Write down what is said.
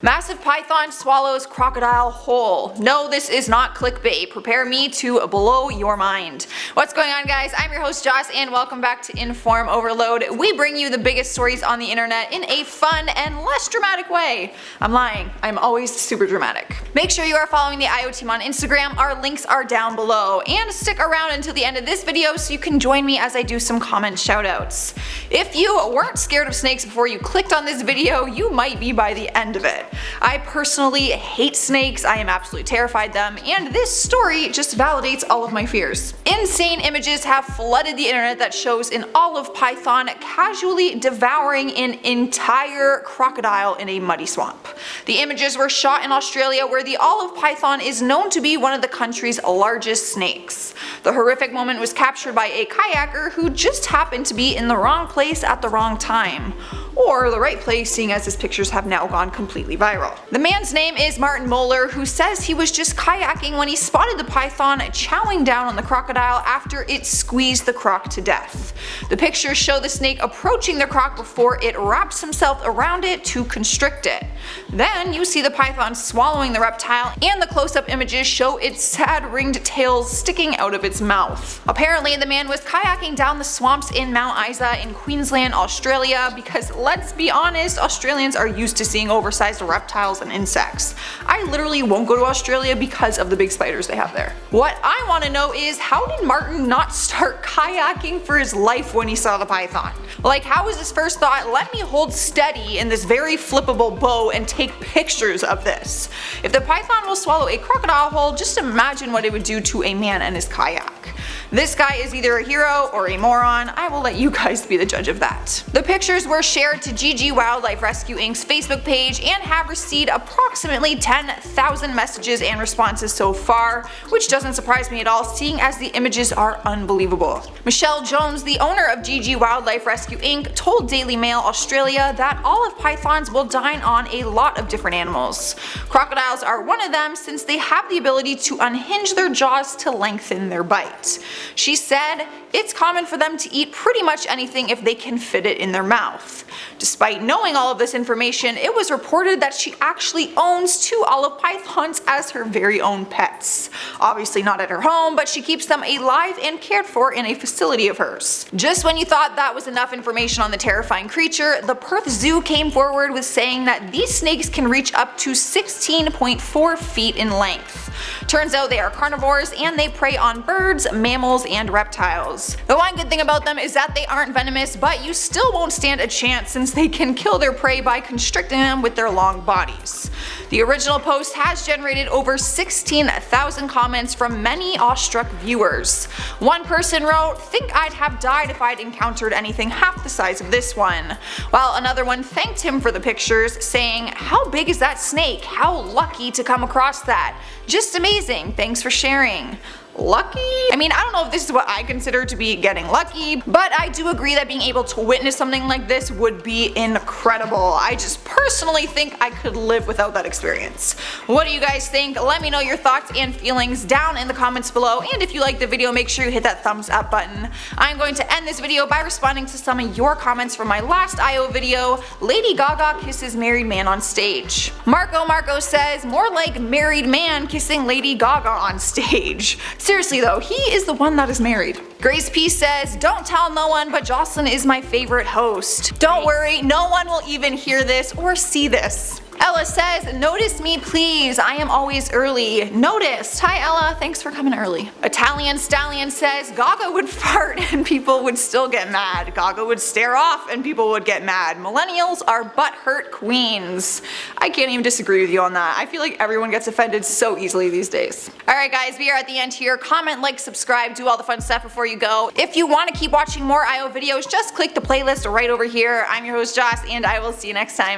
Massive python swallows crocodile whole. No, this is not clickbait. Prepare me to blow your mind. What's going on, guys? I'm your host Joss and welcome back to InformOverload. We bring you the biggest stories on the internet in a fun and less dramatic way. I'm lying. I'm always super dramatic. Make sure you are following the IO team on Instagram. Our links are down below. And stick around until the end of this video so you can join me as I do some comment shoutouts. If you weren't scared of snakes before you clicked on this video, you might be by the end of it. I personally hate snakes, I am absolutely terrified of them, and this story just validates all of my fears. Insane images have flooded the internet that shows an olive python casually devouring an entire crocodile in a muddy swamp. The images were shot in Australia, where the olive python is known to be one of the country's largest snakes. The horrific moment was captured by a kayaker who just happened to be in the wrong place at the wrong time. Or the right place, seeing as his pictures have now gone completely viral. The man's name is Martin Moeller, who says he was just kayaking when he spotted the python chowing down on the crocodile after it squeezed the croc to death. The pictures show the snake approaching the croc before it wraps himself around it to constrict it. Then you see the python swallowing the reptile, and the close-up images show its sad ringed tail sticking out of its mouth. Apparently the man was kayaking down the swamps in Mount Isa in Queensland, Australia, because let's be honest, Australians are used to seeing oversized reptiles and insects. I literally won't go to Australia because of the big spiders they have there. What I want to know is, how did Martin not start kayaking for his life when he saw the python? Like, how was his first thought, let me hold steady in this very flippable boat and take pictures of this? If the python will swallow a crocodile whole, just imagine what it would do to a man and his kayak. This guy is either a hero or a moron. I will let you guys be the judge of that. The pictures were shared to GG Wildlife Rescue Inc.'s Facebook page and have received approximately 10,000 messages and responses so far, which doesn't surprise me at all, seeing as the images are unbelievable. Michelle Jones, the owner of GG Wildlife Rescue Inc., told Daily Mail Australia that olive pythons will dine on a lot of different animals. Crocodiles are one of them, since they have the ability to unhinge their jaws to lengthen their bite. She said, it's common for them to eat pretty much anything if they can fit it in their mouth. Despite knowing all of this information, it was reported that she actually owns 2 olive pythons as her very own pets. Obviously not at her home, but she keeps them alive and cared for in a facility of hers. Just when you thought that was enough information on the terrifying creature, the Perth Zoo came forward with saying that these snakes can reach up to 16.4 feet in length. Turns out they are carnivores and they prey on birds, mammals, and reptiles. The one good thing about them is that they aren't venomous, but you still won't stand a chance since they can kill their prey by constricting them with their long bodies. The original post has generated over 16,000 comments from many awestruck viewers. One person wrote, "Think I'd have died if I'd encountered anything half the size of this one," while another one thanked him for the pictures, saying, "How big is that snake? How lucky to come across that. Just amazing, thanks for sharing." Lucky? I mean, I don't know if this is what I consider to be getting lucky, but I do agree that being able to witness something like this would be incredible. I just personally think I could live without that experience. What do you guys think? Let me know your thoughts and feelings down in the comments below, and if you liked the video, make sure you hit that thumbs up button. I'm going to end this video by responding to some of your comments from my last IO video, Lady Gaga kisses married man on stage. Marco says, more like married man kissing Lady Gaga on stage. Seriously though, he is the one that is married. Grace P says, don't tell no one, but Jocelyn is my favorite host. Don't worry, no one will even hear this or see this. Ella says, notice me please, I am always early. Noticed. Hi Ella, thanks for coming early. Italian Stallion says, Gaga would fart and people would still get mad. Gaga would stare off and people would get mad. Millennials are butthurt queens. I can't even disagree with you on that. I feel like everyone gets offended so easily these days. Alright guys, we are at the end here. Comment, like, subscribe, do all the fun stuff before you go. If you want to keep watching more IO videos, just click the playlist right over here. I'm your host Joss, and I will see you next time.